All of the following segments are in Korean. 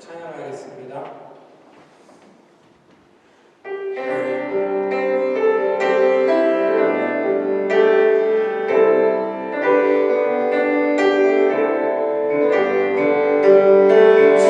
찬양하겠습니다. 주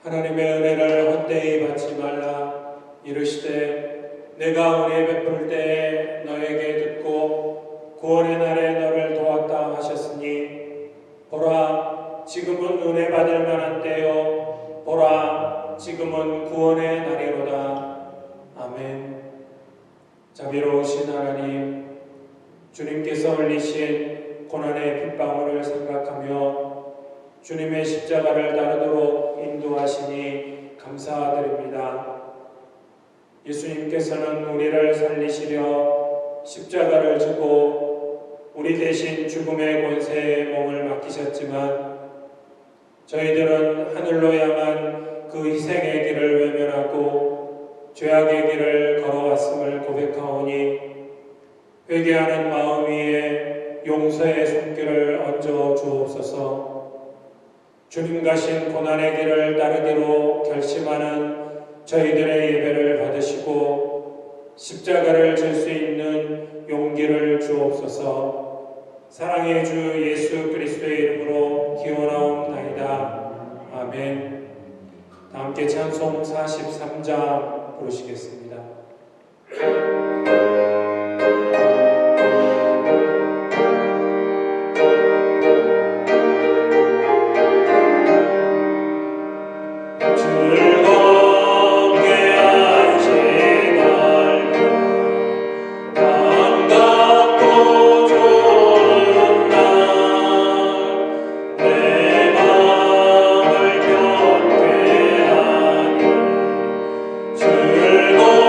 하나님의 은혜를 헛되이 받지 말라. 이르시되 내가 은혜 베풀 때에 너에게 듣고 구원의 날에 너를 도왔다 하셨으니 보라 지금은 은혜 받을 만한 때요 보라 지금은 구원의 날이로다. 아멘. 자비로우신 하나님, 주님께서 흘리신 고난의 핏방울을 생각하며 주님의 십자가를 따르도록 인도하시니 감사드립니다. 예수님께서는 우리를 살리시려 십자가를 지고 우리 대신 죽음의 권세에 몸을 맡기셨지만 저희들은 하늘로 향한 그 희생의 길을 외면하고 죄악의 길을 걸어왔음을 고백하오니 회개하는 마음 위에 용서의 손길을 얹어 주옵소서. 주님 가신 고난의 길을 따르기로 결심하는 저희들의 예배를 받으시고 십자가를 질 수 있는 용기를 주옵소서. 사랑의 주 예수 그리스도의 이름으로 기원하옵나이다. 아멘. 다 함께 찬송 43장 부르시겠습니다. 즐거운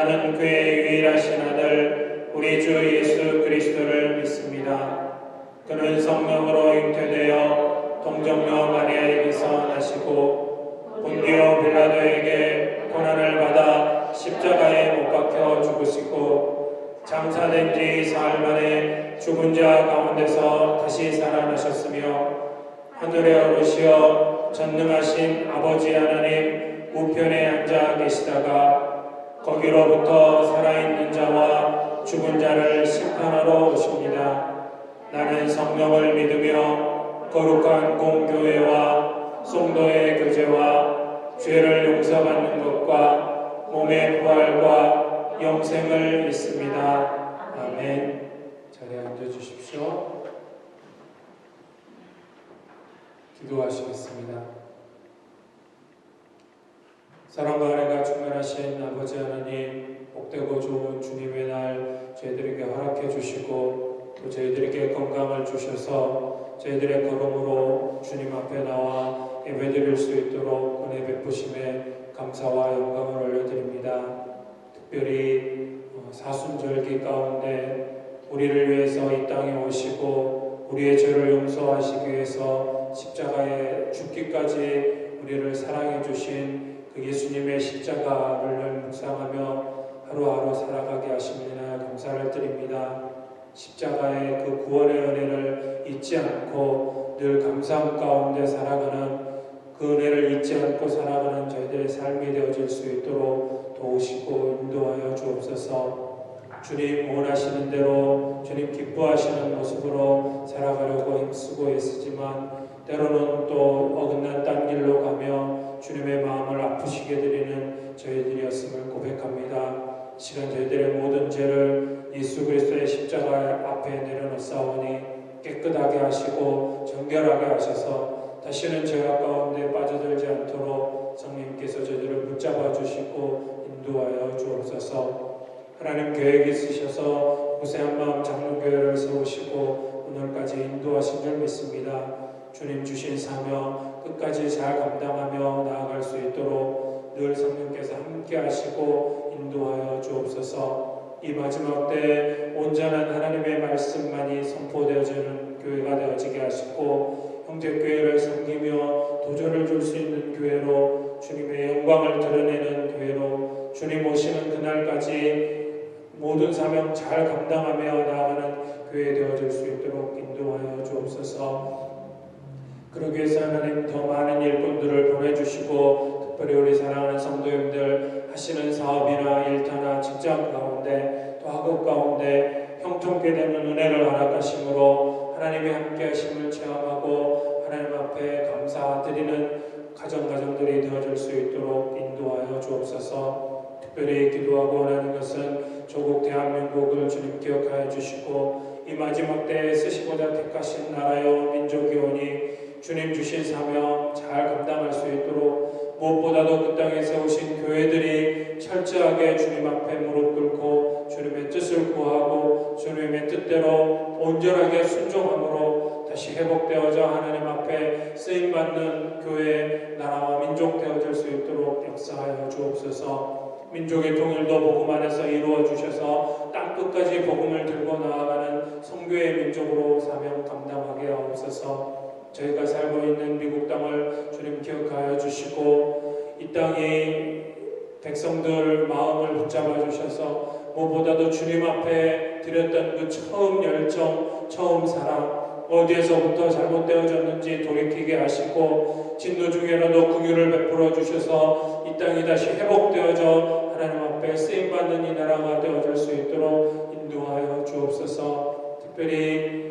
나는 그의 유일하신 아들 우리 주 예수 그리스도를 믿습니다. 그는 성령으로 잉태되어 동정녀 마리아에게서 나시고 본디오 빌라도에게 고난을 받아 십자가에 못 박혀 죽으시고 장사된 지 사흘 만에 죽은 자 가운데서 다시 살아나셨으며 하늘에 오르시어 전능하신 아버지 하나님 우편에 앉아 계시다가 거기로부터 살아있는 자와 죽은 자를 심판하러 오십니다. 나는 성령을 믿으며 거룩한 공교회와 성도의 교제와 죄를 용서받는 것과 몸의 부활과 영생을 믿습니다. 아멘. 자리에 앉아주십시오. 기도하시겠습니다. 사랑과 은혜가 충만하신 아버지 하나님, 복되고 좋은 주님의 날 저희들에게 허락해 주시고 또 저희들에게 건강을 주셔서 저희들의 걸음으로 주님 앞에 나와 예배드릴 수 있도록 은혜 베푸심에 감사와 영광을 올려드립니다. 특별히 사순절기 가운데 우리를 위해서 이 땅에 오시고 우리의 죄를 용서하시기 위해서 십자가에 죽기까지 우리를 사랑해 주신 그 예수님의 십자가를 묵상하며 하루하루 살아가게 하심이나 감사를 드립니다. 십자가의 그 구원의 은혜를 잊지 않고 늘 감사함 가운데 살아가는 그 은혜를 잊지 않고 살아가는 저희들의 삶이 되어질 수 있도록 도우시고 인도하여 주옵소서. 주님 원하시는 대로 주님 기뻐하시는 모습으로 살아가려고 힘쓰고 애쓰지만 때로는 또 어긋난 딴 길로 가며 주님의 마음을 아프시게 드리는 저희들이었음을 고백합니다. 시간 저희들의 모든 죄를 예수 그리스도의 십자가 앞에 내려놓사오니 깨끗하게 하시고 정결하게 하셔서 다시는 죄악 가운데 빠져들지 않도록 성령님께서 저희들을 붙잡아 주시고 인도하여 주옵소서. 하나님 계획 있으셔서 무쇠한 마음 장로교회를 세우시고 오늘까지 인도하신 줄 믿습니다. 주님 주신 사명 끝까지 잘 감당하며 나아갈 수 있도록 늘 성령께서 함께 하시고 인도하여 주옵소서. 이 마지막 때 온전한 하나님의 말씀만이 선포되어지는 교회가 되어지게 하시고 형제교회를 섬기며 도전을 줄 수 있는 교회로 주님의 영광을 드러내는 교회로 주님 오시는 그날까지 모든 사명 잘 감당하며 나아가는 교회 되어질 수 있도록 인도하여 주옵소서. 그러기 위해서 하나님 더 많은 일꾼들을 보내주시고 특별히 우리 사랑하는 성도님들 하시는 사업이나 일터나 직장 가운데 또 학업 가운데 형통케 되는 은혜를 허락하심으로 하나님의 함께 하심을 체험하고 하나님 앞에 감사드리는 가정들이 되어질 수 있도록 인도하여 주옵소서. 특별히 기도하고 원하는 것은 조국 대한민국을 주님 기억하여 주시고 이 마지막 때에 쓰시고자 택하신 나라요 민족이 오니 주님 주신 사명 잘 감당할 수 있도록 무엇보다도 그 땅에 세우신 교회들이 철저하게 주님 앞에 무릎 꿇고 주님의 뜻을 구하고 주님의 뜻대로 온전하게 순종함으로 다시 회복되어져 하나님 앞에 쓰임받는 교회 나라와 민족 되어질 수 있도록 역사하여 주옵소서. 민족의 통일도 복음 안에서 이루어 주셔서 땅 끝까지 복음을 들고 나아가는 선교의 민족으로 사명 감당하게 하옵소서. 저희가 살고 있는 미국 땅을 주님 기억하여 주시고 이 땅이 백성들 마음을 붙잡아 주셔서 무엇보다도 주님 앞에 드렸던 그 처음 열정, 처음 사랑 어디에서부터 잘못되어졌는지 돌이키게 하시고 진노 중에라도 긍휼을 베풀어 주셔서 이 땅이 다시 회복되어져 하나님 앞에 쓰임받는 이 나라가 되어질 수 있도록 인도하여 주옵소서. 특별히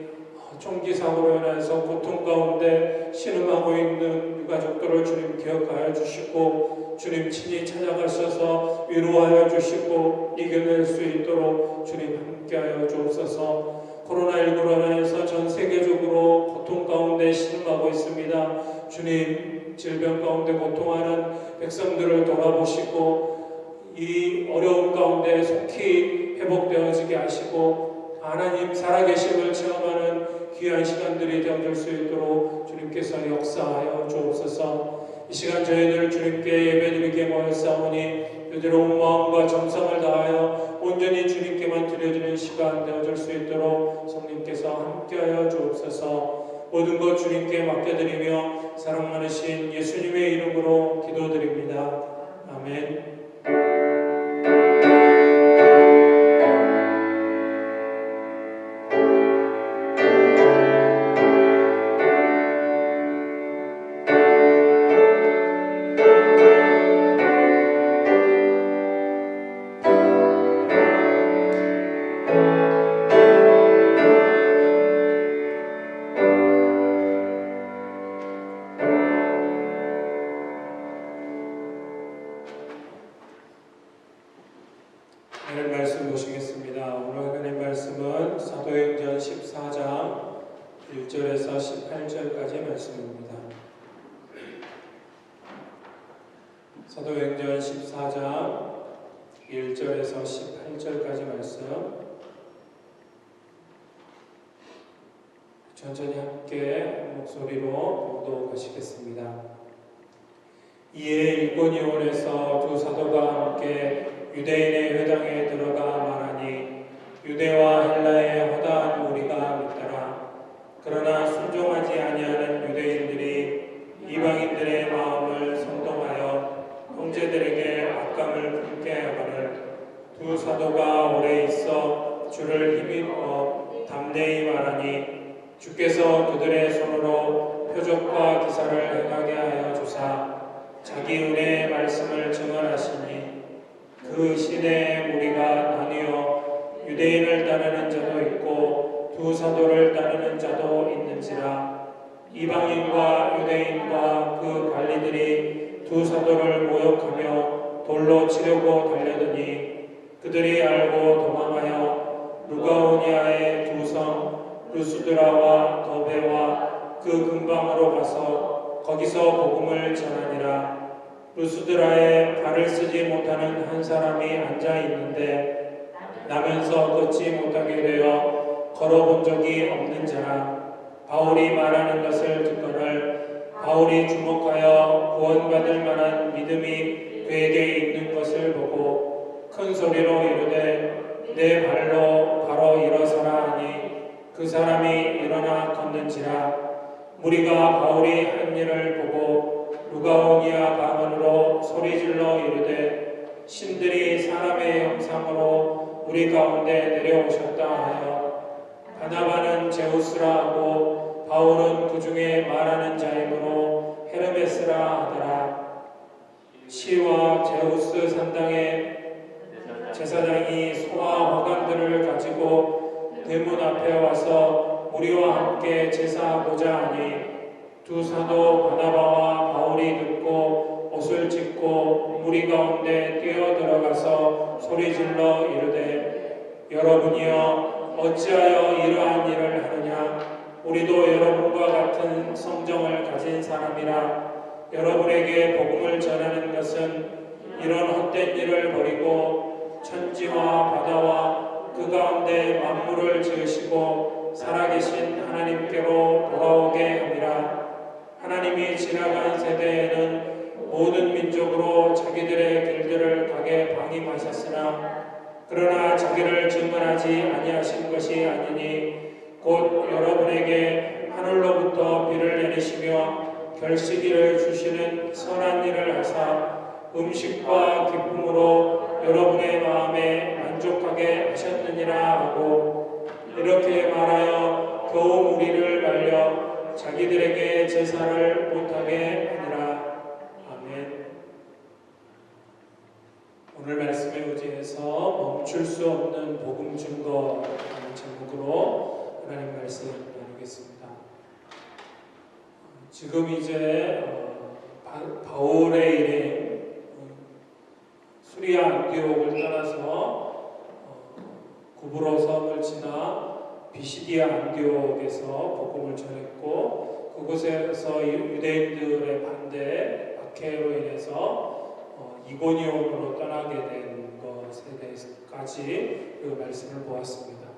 총기 사고로 인해서 고통 가운데 신음하고 있는 유가족들을 주님 기억하여 주시고 주님 친히 찾아가셔서 위로하여 주시고 이겨낼 수 있도록 주님 함께하여 주옵소서. 코로나19로 인해서 전 세계적으로 고통 가운데 신음하고 있습니다. 주님 질병 가운데 고통하는 백성들을 돌아보시고 이 어려움 가운데 속히 회복되어지게 하시고 하나님 살아계심을 체험하는 귀한 시간들이 되어질 수 있도록 주님께서 역사하여 주옵소서. 이 시간 저희들 주님께 예배드리게 모였사오니 그대로 온 마음과 정성을 다하여 온전히 주님께만 드려지는 시간 되어줄 수 있도록 성령께서 함께하여 주옵소서. 모든 것 주님께 맡겨드리며 사랑 많으신 예수님의 이름으로 기도드립니다. 아멘. 하나님 말씀 보시겠습니다. 오늘 하나님 말씀은 사도행전 14장 1절에서 18절까지 말씀입니다. 사도행전 14장 1절에서 18절까지 말씀 천천히 함께 목소리로 봉독하시겠습니다. 이에 이고니온에서 두 사도가 함께 유대인의 회당에 들어가 말하니 유대와 헬라의 허다한 무리가 믿더라. 그러나 순종하지 아니하는 유대인들이 이방인들의 마음을 선동하여 형제들에게 악감을 품게 하거늘 두 사도가 오래 있어 주를 힘입어 담대히 말하니 주께서 그들의 손으로 표적과 기사를 행하게 하여 주사 자기 은혜의 말씀을 증언하시니 그 시대의 무리가 나뉘어 유대인을 따르는 자도 있고 두 사도를 따르는 자도 있는지라. 이방인과 유대인과 그 관리들이 두 사도를 모욕하며 돌로 치려고 달려드니 그들이 알고 도망하여 루가오니아의 두 성 루스드라와 더베와 그 근방으로 가서 거기서 복음을 전하니라. 루스드라에 발을 쓰지 못하는 한 사람이 앉아 있는데 나면서 걷지 못하게 되어 걸어본 적이 없는 자라. 바울이 말하는 것을 듣거늘 바울이 주목하여 구원받을 만한 믿음이 그에게 있는 것을 보고 큰 소리로 이르되 내 발로 바로 일어서라 하니 그 사람이 일어나 걷는지라. 무리가 바울이 한 일을 보고 루가오니아 방언으로 소리질러 이르되 신들이 사람의 형상으로 우리 가운데 내려오셨다 하여 바나바는 제우스라 하고 바울은 그 중에 말하는 자이므로 헤르메스라 하더라. 시와 제우스 산당의 제사장이 소와 화관들을 가지고 대문 앞에 와서 무리와 함께 제사하고자 하니 두 사도 바나바와 바울이 듣고 옷을 찢고 무리 가운데 뛰어들어가서 소리질러 이르되 여러분이여 어찌하여 이러한 일을 하느냐. 우리도 여러분과 같은 성정을 가진 사람이라. 여러분에게 복음을 전하는 것은 이런 헛된 일을 버리고 천지와 바다와 그 가운데 만물을 지으시고 살아계신 하나님께로 돌아오게 함이라. 하나님이 지나간 세대에는 모든 민족으로 자기들의 길들을 가게 방임하셨으나 그러나 자기를 증언하지 아니하신 것이 아니니 곧 여러분에게 하늘로부터 비를 내리시며 결식이를 주시는 선한 일을 하사 음식과 기쁨으로 여러분의 마음에 만족하게 하셨느니라 하고 이렇게 말하여 겨우 무리를 말려 자기들에게 제사를 못하게 하니라. 아멘. 오늘 말씀에 의지해서 멈출 수 없는 복음 증거라는 제목으로 하나님 말씀 나누겠습니다. 지금 이제 바울의 일행 수리아 안디옥을 따라서 구브로 섬을 지나 비시디아 안디옥에서 복음을 전했고 그곳에서 유대인들의 반대 박해로 인해서 이고니온으로 떠나게 된 것에 대해서까지 그 말씀을 보았습니다.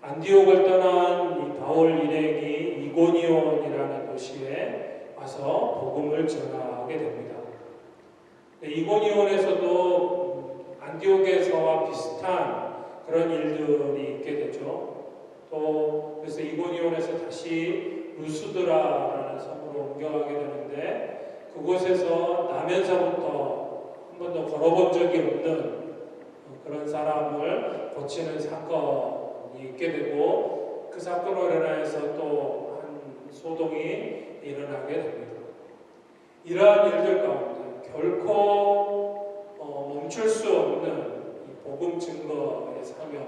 안디옥을 떠난 이 바울 일행이 이고니온이라는 도시에 와서 복음을 전하게 됩니다. 이고니온에서도 안디옥에서와 비슷한 그런 일들이 있게 되죠. 또 그래서 이고니온에서 다시 루스드라라는 섬으로 옮겨가게 되는데 그곳에서 나면서부터 한 번도 걸어본 적이 없는 그런 사람을 고치는 사건이 있게 되고 그 사건으로 인해서 또 한 소동이 일어나게 됩니다. 이러한 일들 가운데 결코 멈출 수 없는 이 복음 증거의 사명,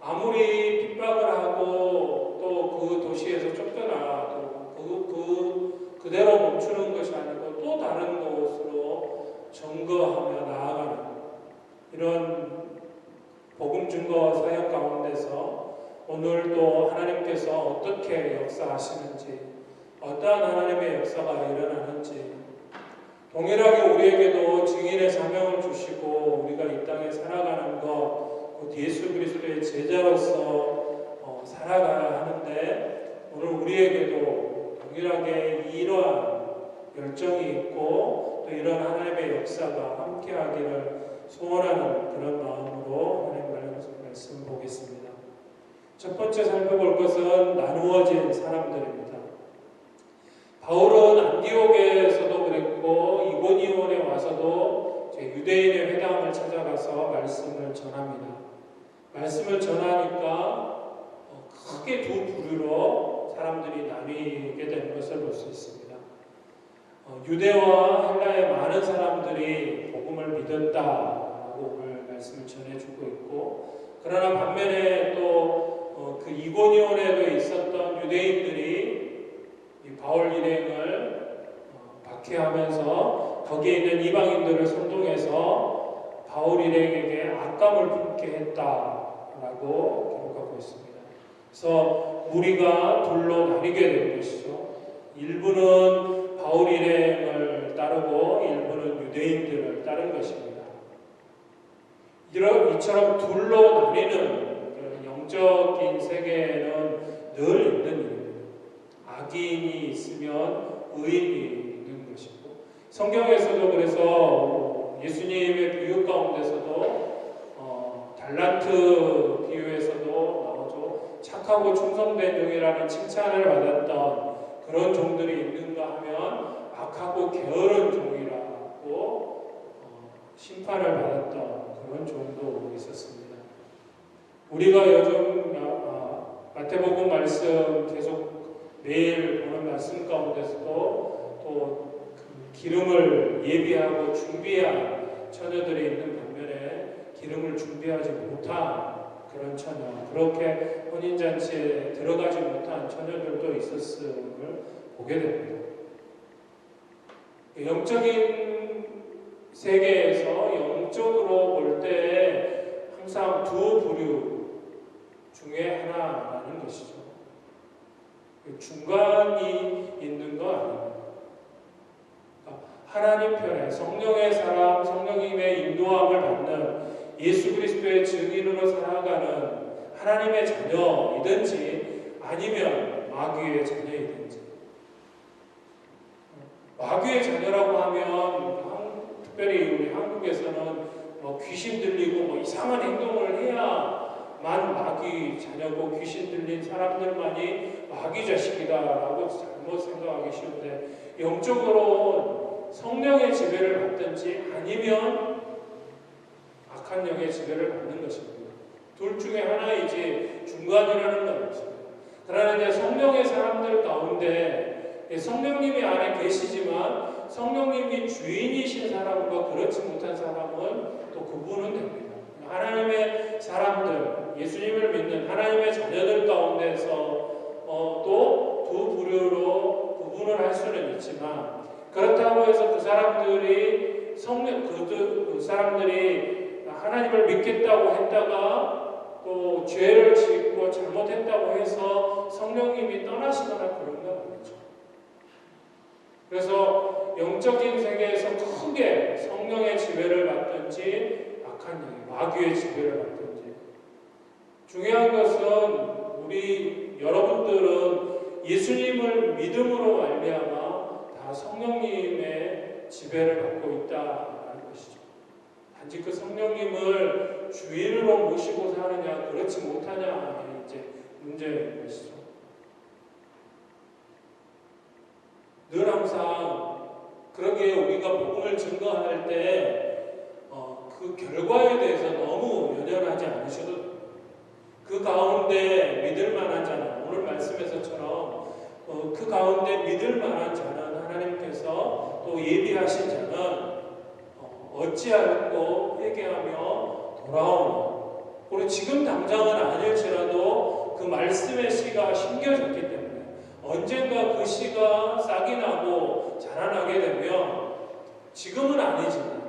아무리 핍박을 하고 또 그 도시에서 쫓겨나도 그대로 멈추는 것이 아니고 또 다른 곳으로 증거하며 나아가는 이런 복음 증거 사역 가운데서 오늘도 하나님께서 어떻게 역사하시는지, 어떠한 하나님의 역사가 일어나는지, 동일하게 우리에게도 증인의 사명을 주시고 우리가 이 땅에 살아가는 것, 곧 예수 그리스도의 제자로서 살아가야 하는데 오늘 우리에게도 동일하게 이러한 열정이 있고 또 이런 하나님의 역사가 함께하기를 소원하는 그런 마음으로 하나님 말씀 보겠습니다. 첫 번째 살펴볼 것은 나누어진 사람들입니다. 바울은 안디옥에서도 그랬고 이고니온에 와서도 유대인의 회당을 찾아가서 말씀을 전합니다. 말씀을 전하니까 크게 두 부류로 사람들이 나뉘게 되는 것을 볼 수 있습니다. 유대와 헬라의 많은 사람들이 복음을 믿었다라고 오늘 말씀을 전해주고 있고, 그러나 반면에 또 그 이고니온에도 있었던 유대인들이 이 바울 일행을 박해하면서 거기에 있는 이방인들을 선동해서 바울 일행에게 악감을 품게 했다라고 기록하고 있습니다. 그래서 무리가 둘로 나뉘게 된 것이죠. 일부는 바울 일행을 따르고 일부는 유대인들을 따른 것입니다. 이처럼 둘로 나뉘는 영적인 세계에는 늘 있는 일입니다. 악인이 있으면 의인이 있는 것이고, 성경에서도 그래서 예수님의 비유 가운데서도 달란트 비유에서도 나오죠. 착하고 충성된 종이라는 칭찬을 받았던 그런 종들이 있는가 하면 악하고 게으른 종이라고 심판을 받았던 그런 종도 있었습니다. 우리가 요즘 마태복음 말씀 계속 매일 보는 말씀 가운데서도 또 기름을 예비하고 준비한 처녀들이 있는 반면에 기름을 준비하지 못한 그런 처녀, 그렇게 혼인잔치에 들어가지 못한 처녀들도 있었음을 보게 됩니다. 영적인 세계에서 영적으로 볼 때 항상 두 부류 중에 하나라는 것이죠. 중간이 있는 거 아닙니다. 하나님 편에 성령의 사람, 성령님의 인도함을 받는 예수 그리스도의 증인으로 살아가는 하나님의 자녀이든지 아니면 마귀의 자녀이든지. 마귀의 자녀라고 하면 특별히 우리 한국에서는 귀신 들리고 이상한 행동을 해야만 마귀 자녀고 귀신 들린 사람들만이 마귀 자식이다라고 잘못 생각하기 쉬운데, 영적으로 성령의 지배를 받든지 아니면 악한 영의 지배를 받는 것입니다. 둘 중에 하나이지 중간이라는 건 없습니다. 그러나 이제 성령의 사람들 가운데 성령님이 안에 계시지만 성령님이 주인이신 사람과 그렇지 못한 사람은 또 구분은 됩니다. 하나님의 사람들, 예수님을 믿는 하나님의 자녀들 가운데서 또 두 부류로 구분을 할 수는 있지만, 그렇다고 해서 그 사람들이 그 사람들이 하나님을 믿겠다고 했다가 또 죄를 짓고 잘못했다고 해서 성령님이 떠나시거나 그런 건 아니죠. 그래서 영적인 세계에서 크게 성령의 지배를 받든지 악한 영의 마귀의 지배를 받든지, 중요한 것은 우리 여러분들은 예수님을 믿음으로 말미암아 다 성령님의 지배를 받고 있다는 것이죠. 단지 그 성령님을 주인으로 모시고 사느냐 그렇지 못하냐 이제 문제인 것이죠. 늘 항상 그러기에 우리가 복음을 증거할 때 그 결과에 대해서 너무 연연하지 않으셔도 됩니다. 그 가운데 믿을 만한 자는 오늘 말씀에서처럼 그 가운데 믿을 만한 자는 하나님께서 또 예비하신 자는 어찌하였고 회개하며 돌아오는 우리 지금 당장은 아닐지라도 그 말씀의 씨가 심겨졌기 때문에 언젠가 그 씨가 싹이 나고 자라나게 되면 지금은 아니지만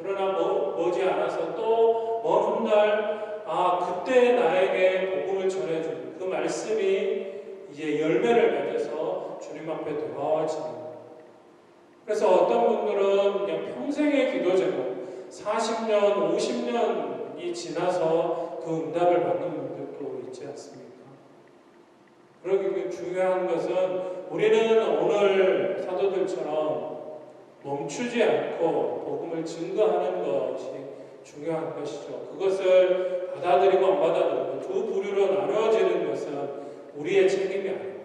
그러나 머지않아서 또 먼 훗날 그때 나에게 복음을 전해준 그 말씀이 이제 열매를 맺어서 주님 앞에 돌아와집니다. 그래서 어떤 분들은 그냥 평생의 기도 제목 40년, 50년이 지나서 그 응답을 받는 분들도 있지 않습니까? 그러기 중요한 것은 우리는 오늘 사도들처럼 멈추지 않고 복음을 증거하는 것이 중요한 것이죠. 그것을 받아들이고 안 받아들이고 두 부류로 나누어지는 것은 우리의 책임이 아닙니다.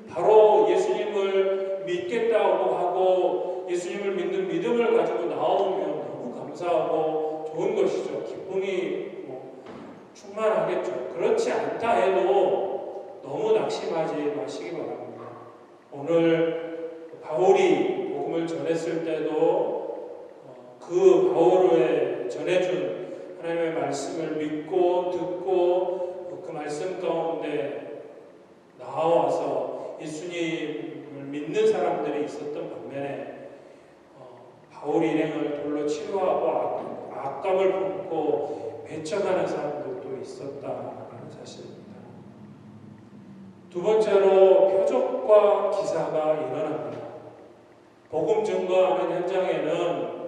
바로 예수님을 믿겠다고 하고 예수님을 믿는 믿음을 가지고 나오면 너무 감사하고 좋은 것이죠. 기쁨이 충만하겠죠. 그렇지 않다 해도 너무 낙심하지 마시기 바랍니다. 오늘 바울이 복음을 전했을 때도 그 바울의 전해준 하나님의 말씀을 믿고 듣고 그 말씀 가운데 나와서 예수님을 믿는 사람들이 있었던 반면에 바울이 일행을 돌로 치료하고 악감을 품고 배척하는 사람들도 있었다라는 사실입니다. 두 번째로 표적과 기사가 일어납니다. 복음 증거하는 현장에는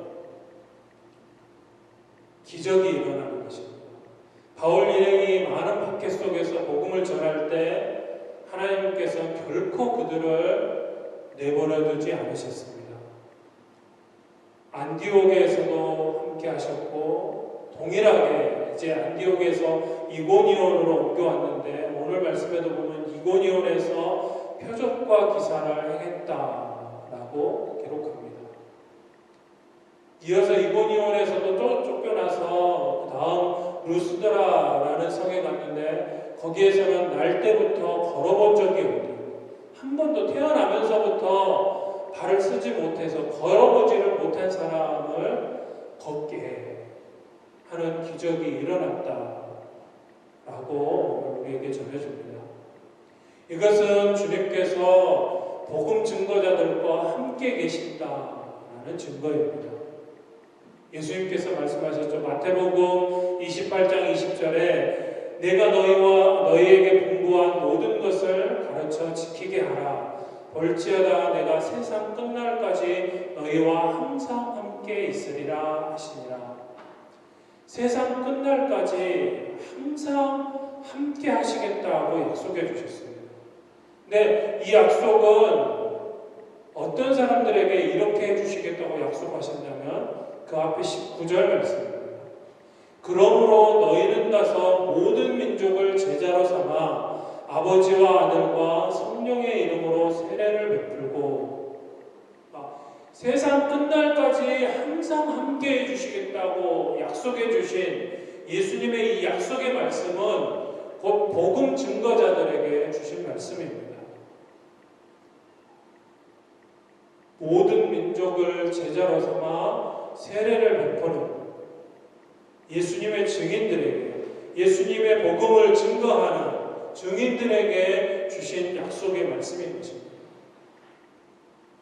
기적이 일어나는 것입니다. 바울 일행이 많은 박해 속에서 복음을 전할 때 하나님께서 결코 그들을 내버려 두지 않으셨습니다. 안디옥에서도 함께 하셨고 동일하게 이제 안디옥에서 이고니온으로 옮겨왔는데 오늘 말씀에도 보면 이고니온에서 표적과 기사를 행했다라고 기록합니다. 이어서 이고니온에서도 쫓겨나서 그 다음 루스드라라는 성에 갔는데 거기에서는 날 때부터 걸어본 적이 없대요. 한 번도 태어나면서부터 발을 쓰지 못해서 걸어보지를 못한 사람을 걷게 하는 기적이 일어났다라고 우리에게 전해줍니다. 이것은 주님께서 복음 증거자들과 함께 계신다라는 증거입니다. 예수님께서 말씀하셨죠. 마태복음 28장 20절에 내가 너희와 너희에게 분부한 모든 것을 가르쳐 지키게 하라. 볼지어다 내가 세상 끝날까지 너희와 항상 함께 있으리라 하시니라. 세상 끝날까지 항상 함께 하시겠다고 약속해 주셨습니다. 근데 이 약속은 어떤 사람들에게 이렇게 해주시겠다고 약속하셨냐면 그 앞에 19절 말씀입니다. 그러므로 너희는 가서 모든 민족을 제자로 삼아 아버지와 아들과 성령의 이름으로 세례를 베풀고 세상 끝날까지 항상 함께 해주시겠다고 약속해 주신 예수님의 이 약속의 말씀은 곧 복음 증거자들에게 주신 말씀입니다. 모든 민족을 제자로 삼아 세례를 베푸는 예수님의 증인들에게 예수님의 복음을 증거하는 증인들에게 주신 약속의 말씀인 것입니다.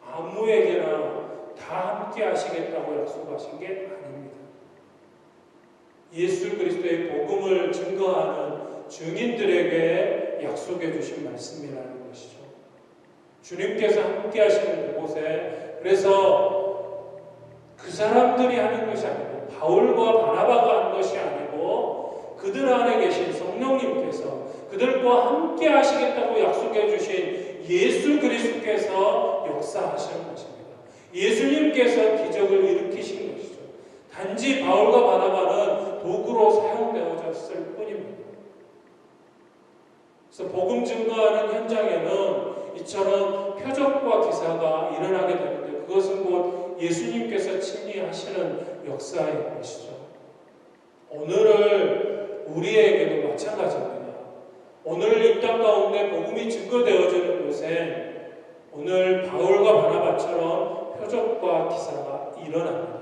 아무에게나 다 함께 하시겠다고 약속하신 게 아닙니다. 예수 그리스도의 복음을 증거하는 증인들에게 약속해 주신 말씀이라는 것이죠. 주님께서 함께 하시는 그곳에 그래서 그 사람들이 하는 것이 아니고 바울과 바나바가 하는 것이 아니고 그들 안에 계신 성령님께서 그들과 함께 하시겠다고 약속해 주신 예수 그리스도께서 역사하시는 것입니다. 예수님께서 기적을 일으키신 것이죠. 단지 바울과 바나바는 도구로 사용되어졌을 뿐입니다. 그래서 복음 증거하는 현장에는 이처럼 표적과 기사가 일어나게 되는데 그것은 곧 예수님께서 친히 하시는 역사인 것이죠. 오늘을 우리에게도 마찬가지입니다. 오늘 이 땅 가운데 복음이 증거되어지는 곳에 오늘 바울과 바나바처럼 표적과 기사가 일어납니다.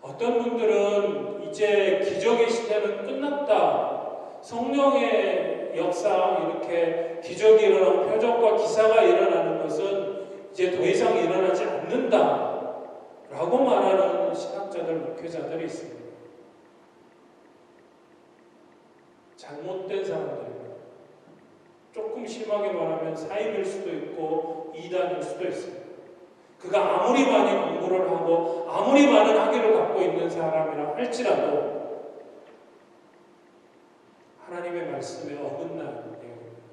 어떤 분들은 이제 기적의 시대는 끝났다. 성령의 역사, 이렇게 기적이 일어나고 표적과 기사가 일어나는 것은 이제 더 이상 일어나지 않는다 라고 말하는 신학자들, 목회자들이 있습니다. 잘못된 사람들입니다. 조금 심하게 말하면 사입일 수도 있고 이단일 수도 있습니다. 그가 아무리 많이 공부를 하고 아무리 많은 학위를 갖고 있는 사람이라 할지라도 하나님의 말씀에 어긋나는 내용입니다.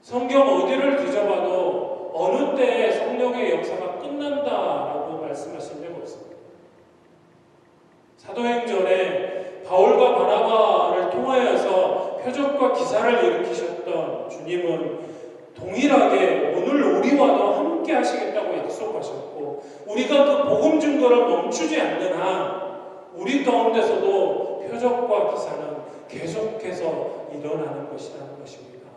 성경 어디를 뒤져봐도 어느 때에 성령의 역사가 끝난다라고 말씀하신 적 없습니다. 사도행전에 바울과 바나바를 통하여서 표적과 기사를 일으키셨던 주님은 동일하게 오늘 우리와도 함께 하시겠다고 약속하셨고 우리가 그 복음 증거를 멈추지 않는 한 우리 가운데서도 표적과 기사는 계속해서 일어나는 것이라는 것입니다.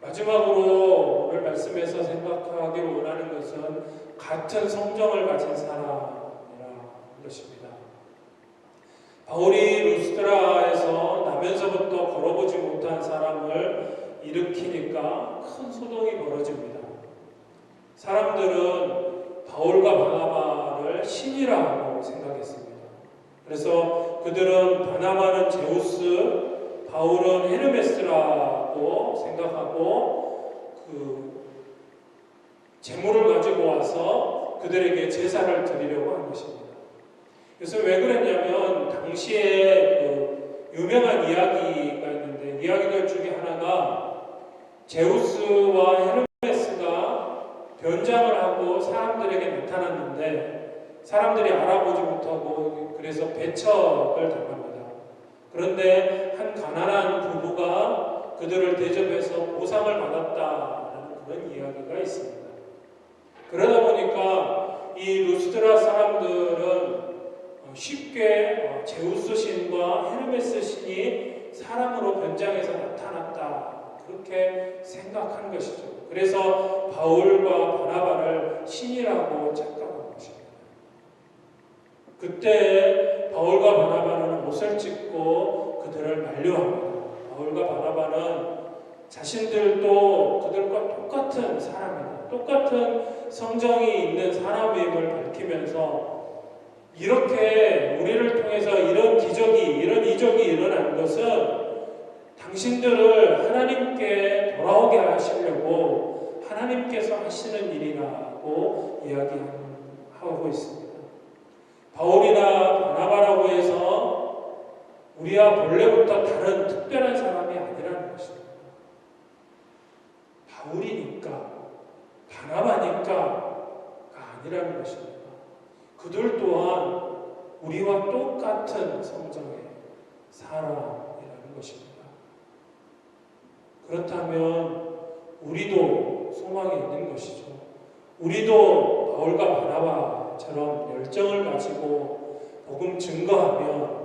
마지막으로 오늘 말씀에서 생각하기 원하는 것은 같은 성정을 가진 사람이라는 것입니다. 바울이 루스드라에서 나면서부터 걸어보지 못한 사람을 일으키니까 큰 소동이 벌어집니다. 사람들은 바울과 바나바를 신이라고 생각했습니다. 그래서 그들은 바나바는 제우스, 바울은 헤르메스라고 생각하고 그 재물을 가지고 와서 그들에게 제사를 드리려고 한 것입니다. 그래서 왜 그랬냐면 당시에 그 유명한 이야기가 있는데 이야기들 중에 하나가 제우스와 헤르메스가 변장을 하고 사람들에게 나타났는데 사람들이 알아보지 못하고 그래서 배척을 당합니다. 그런데 한 가난한 부부가 그들을 대접해서 보상을 받았다는 그런 이야기가 있습니다. 그러다 보니까 이 루스드라 사람들은 쉽게 제우스 신과 헤르메스 신이 사람으로 변장해서 나타났다 그렇게 생각한 것이죠. 그래서 바울과 바나바를 신이라고 착각한 것입니다. 그때 바울과 바나바는 옷을 찢고 그들을 만류합니다. 바울과 바나바는 자신들도 그들과 똑같은 사람이다. 똑같은 성정이 있는 사람임을 밝히면서 이렇게 우리를 통해서 이런 기적이, 이런 이적이 일어난 것은 당신들을 하나님께 돌아오게 하시려고 하나님께서 하시는 일이라고 이야기하고 있습니다. 바울이나 바나바라고 해서 우리와 본래부터 다른 특별한 사람이 아니라는 것입니다. 바울이니까, 바나바니까가 아니라는 것입니다. 그들 또한 우리와 똑같은 성정의 사람이라는 것입니다. 그렇다면 우리도 소망이 있는 것이죠. 우리도 바울과 바나바처럼 열정을 가지고 복음 증거하면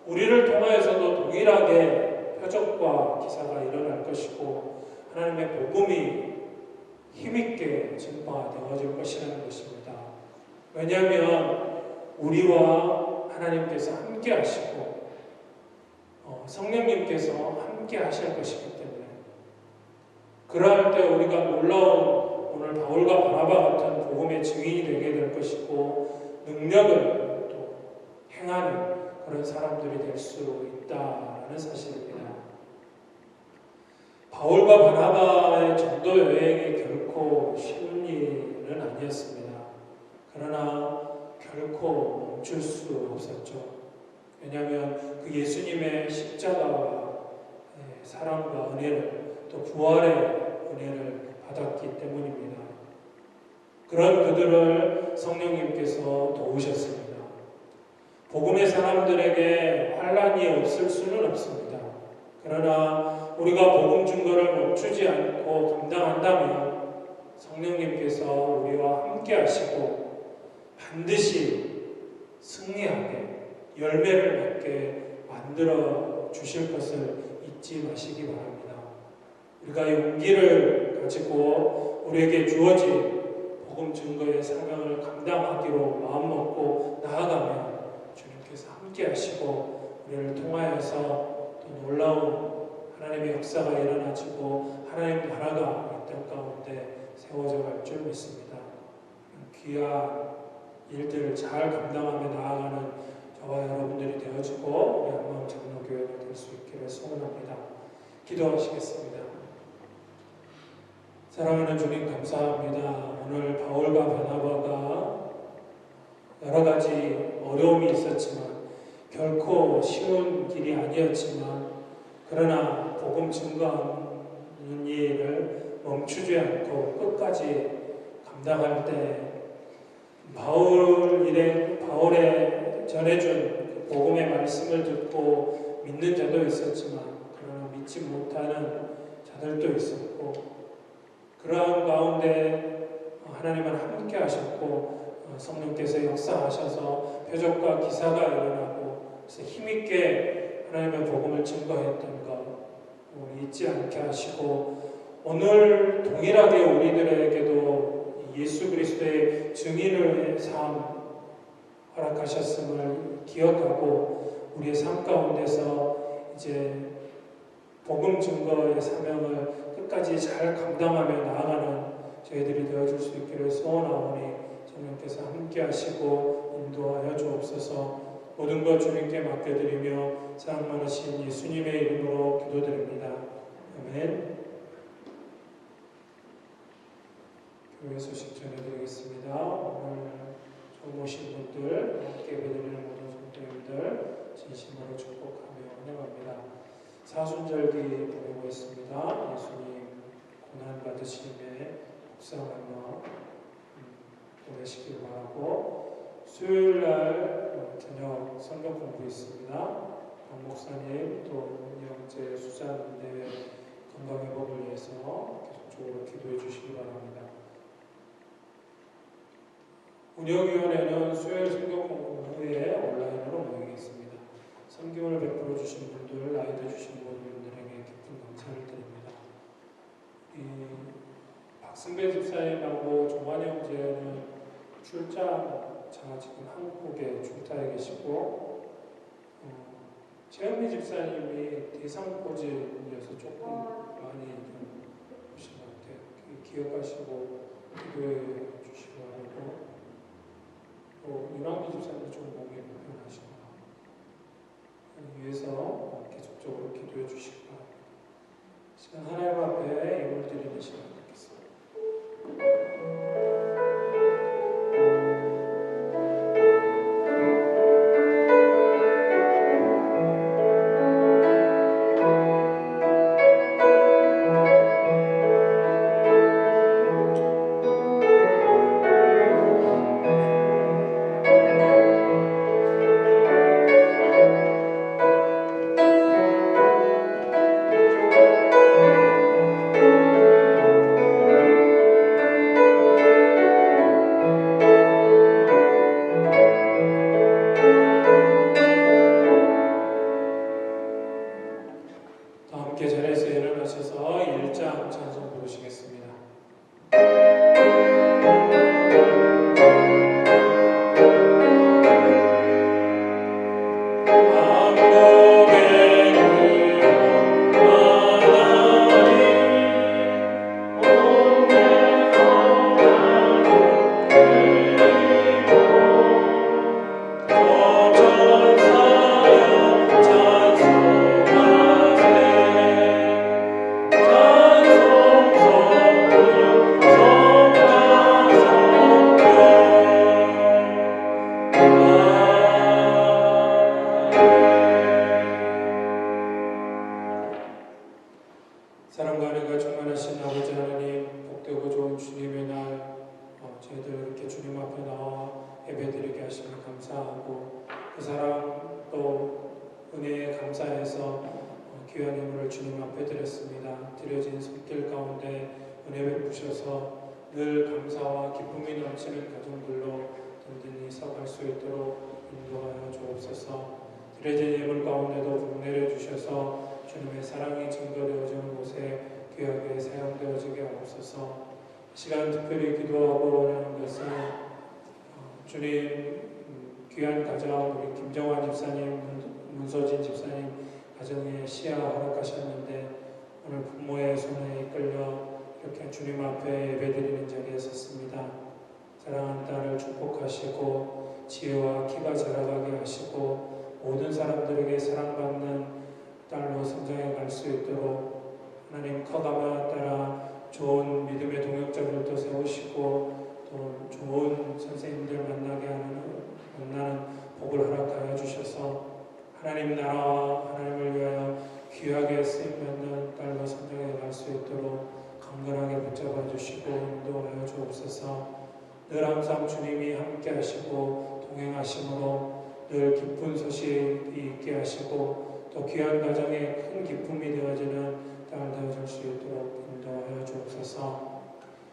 우리를 통하여서도 동일하게 표적과 기사가 일어날 것이고 하나님의 복음이 힘있게 전파되어질 것이라는 것입니다. 왜냐하면 우리와 하나님께서 함께 하시고 성령님께서 함께 하실 것이기 때문에 그러할 때 우리가 놀라운 오늘 바울과 바나바 같은 복음의 증인이 되게 될 것이고 능력을 또 행하는 그런 사람들이 될 수 있다는 사실입니다. 바울과 바나바의 전도 여행이 결코 쉬운 일은 아니었습니다. 그러나 결코 멈출 수 없었죠. 왜냐하면 그 예수님의 십자가와 사랑과 은혜를 또 부활의 은혜를 받았기 때문입니다. 그런 그들을 성령님께서 도우셨습니다. 복음의 사람들에게 환란이 없을 수는 없습니다. 그러나 우리가 복음 증거를 멈추지 않고 감당한다면 성령님께서 우리와 함께 하시고 반드시 승리하게 열매를 맺게 만들어 주실 것을 잊지 마시기 바랍니다. 우리가 용기를 가지고 우리에게 주어진 복음 증거의 사명을 감당하기로 마음먹고 나아가면 주님께서 함께 하시고 우리를 통하여서 또 놀라운 하나님의 역사가 일어나지고 하나님 나라가 이 땅 가운데 세워져 갈 줄 믿습니다. 귀한 일들을 잘 감당하며 나아가는 저와 여러분들이 되어지고 우리 한마음 장로교회가 될 수 있기를 소원합니다. 기도하시겠습니다. 사랑하는 주님 감사합니다. 오늘 바울과 바나바가 여러 가지 어려움이 있었지만 결코 쉬운 길이 아니었지만 그러나 복음 증거하는 일을 멈추지 않고 끝까지 감당할 때 바울의 전해준 복음의 말씀을 듣고 믿는 자도 있었지만 그러나 믿지 못하는 자들도 있었고 그러한 가운데 하나님은 함께 하셨고 성령께서 역사하셔서 표적과 기사가 일어나고 그래서 힘있게 하나님의 복음을 증거했던 것 우리 잊지 않게 하시고 오늘 동일하게 우리들에게도 예수 그리스도의 증인을 삶 허락하셨음을 기억하고 우리의 삶 가운데서 이제 복음 증거의 사명을 끝까지 잘 감당하며 나아가는 저희들이 되어줄 수 있기를 소원하오니 성령께서 함께 하시고 인도하여 주옵소서. 모든 것 주님께 맡겨드리며 사랑 많으신 예수님의 이름으로 기도드립니다. 아멘. 교회 소식 전해드리겠습니다. 오늘 처음 오신 분들, 함께 예배드리는 모든 성도님들 진심으로 축복하며 환영합니다. 사순절기 보내고 있습니다. 예수님 고난 받으심에 묵상하며 보내시길 바라고 수요일날 저녁 성경 공부 있습니다. 박 목사님 또 영재 수잔 대회 건강 회복을 위해서 계속적으로 기도해 주시기 바랍니다. 운영위원회는 수요일 성경 공부 후에 온라인으로 모이겠습니다. 성경을 베풀어 주신 분들, 나이도 주신 분들에게 깊은 감사를 드립니다. 박승배 집사님하고 종환 형제는 출장 지금 한국에 중타에 계시고 최은미 집사님이 대상포진이어서 조금 많이 좀 오신 것 같아요. 기억하시고 기도해 주시기 바라고 유랑기 집사님도 좀 몸이 불편하신 것 같아요. 위해서 계속적으로 기도해 주시기 바랍니다. 시간 하나님 앞에 예물 드리는 시간 갖겠습니다. 사랑 또 은혜에 감사해서 귀한 예물을 주님 앞에 드렸습니다. 드려진 손길 가운데 은혜 베푸셔서 늘 감사와 기쁨이 넘치는 가정들로 든든히 서갈 수 있도록 인도하여 주옵소서. 드려진 예물 가운데도 복 내려주셔서 주님의 사랑이 증거되어지는 곳에 귀하게 사용되어지게 하옵소서. 시간 특별히 기도하고 원하는 것은 주님 귀한 가정 우리 김정환 집사님, 문서진 집사님 가정에 시야 허락하셨는데 오늘 부모의 손에 이끌려 이렇게 주님 앞에 예배드리는 자리에 섰습니다. 사랑하는 딸을 축복하시고 지혜와 키가 자라가게 하시고 모든 사람들에게 사랑받는 딸로 성장해 갈 수 있도록 하나님 커가며 따라 좋은 믿음의 동역자들도 세우시고 또 좋은 선생님들 만나는 복을 허락하여 주셔서 하나님 나라와 하나님을 위하여 귀하게 쓰임받는 딸로 성장해 갈 수 있도록 강건하게 붙잡아 주시고 인도하여 주옵소서. 늘 항상 주님이 함께 하시고 동행하심으로 늘 기쁜 소식이 있게 하시고 또 귀한 가정에 큰 기쁨이 되어지는 딸 되어질 수 있도록 인도하여 주옵소서.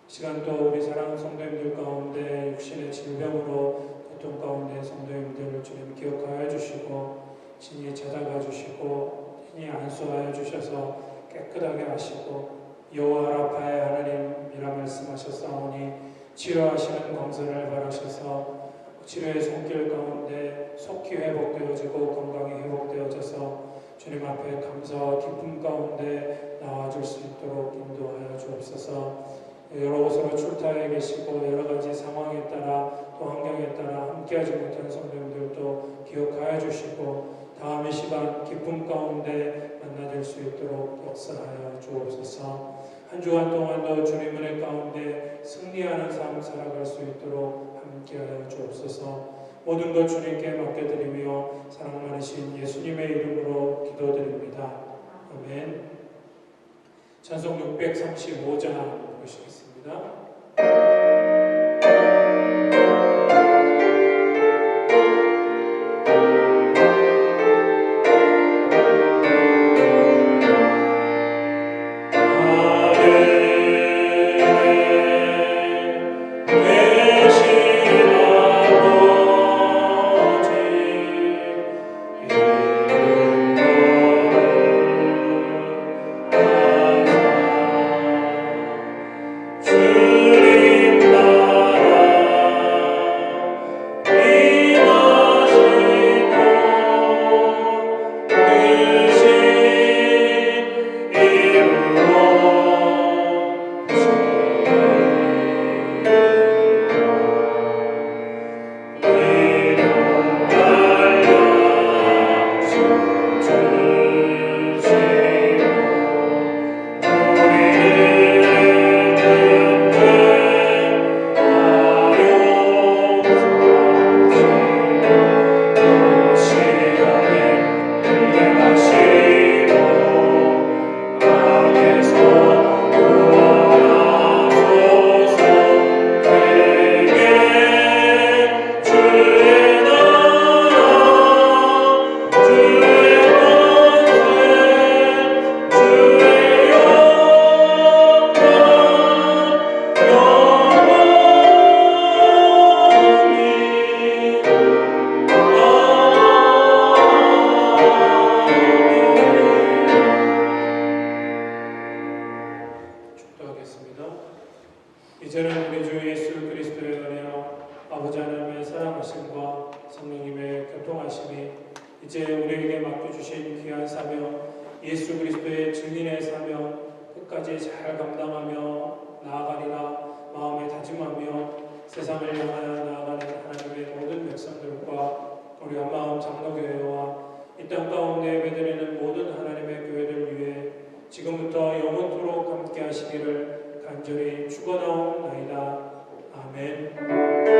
시간 또 우리 사랑하는 성도님들 가운데 육신의 질병으로 고통 가운데 성도님들을 주님 기억하여 주시고 친히 찾아가 주시고 친히 안수하여 주셔서 깨끗하게 하시고 여호와 라파의 하나님이라 말씀하셨사오니 치료하시는 광선을 바라셔서 치료의 손길 가운데 속히 회복되어지고 건강이 회복되어져서 주님 앞에 감사와 기쁨 가운데 나와줄 수 있도록 인도하여 주옵소서. 여러 곳으로 출타해 계시고 여러 가지 상황에 따라 또 환경에 따라 함께하지 못한 성도님들도 기억하여 주시고 다음 이 시간 기쁨 가운데 만나될 수 있도록 역사하여 주옵소서. 한 주간 동안도 주님 은혜 가운데 승리하는 삶 살아갈 수 있도록 함께하여 주옵소서. 모든 것 주님께 맡겨드리며 사랑 많으신 예수님의 이름으로 기도드립니다. 아멘. 찬송 635장 보시겠습니다. 이제는 우리 주 예수 그리스도의 은혜와 아버지 하나님의 사랑하심과 성령님의 교통하심이 이제 우리에게 맡겨주신 귀한 사명 예수 그리스도의 증인의 사명 끝까지 잘 감당하며 나아가리라 마음에 다짐하며 세상을 향하여 나아가는 하나님의 모든 백성들과 우리 한마음 장로교회와 이 땅 가운데 예배드리는 모든 하나님의 교회들 위해 지금부터 영원토록 함께 하시기를 간절히 축원하옵나이다. 아멘.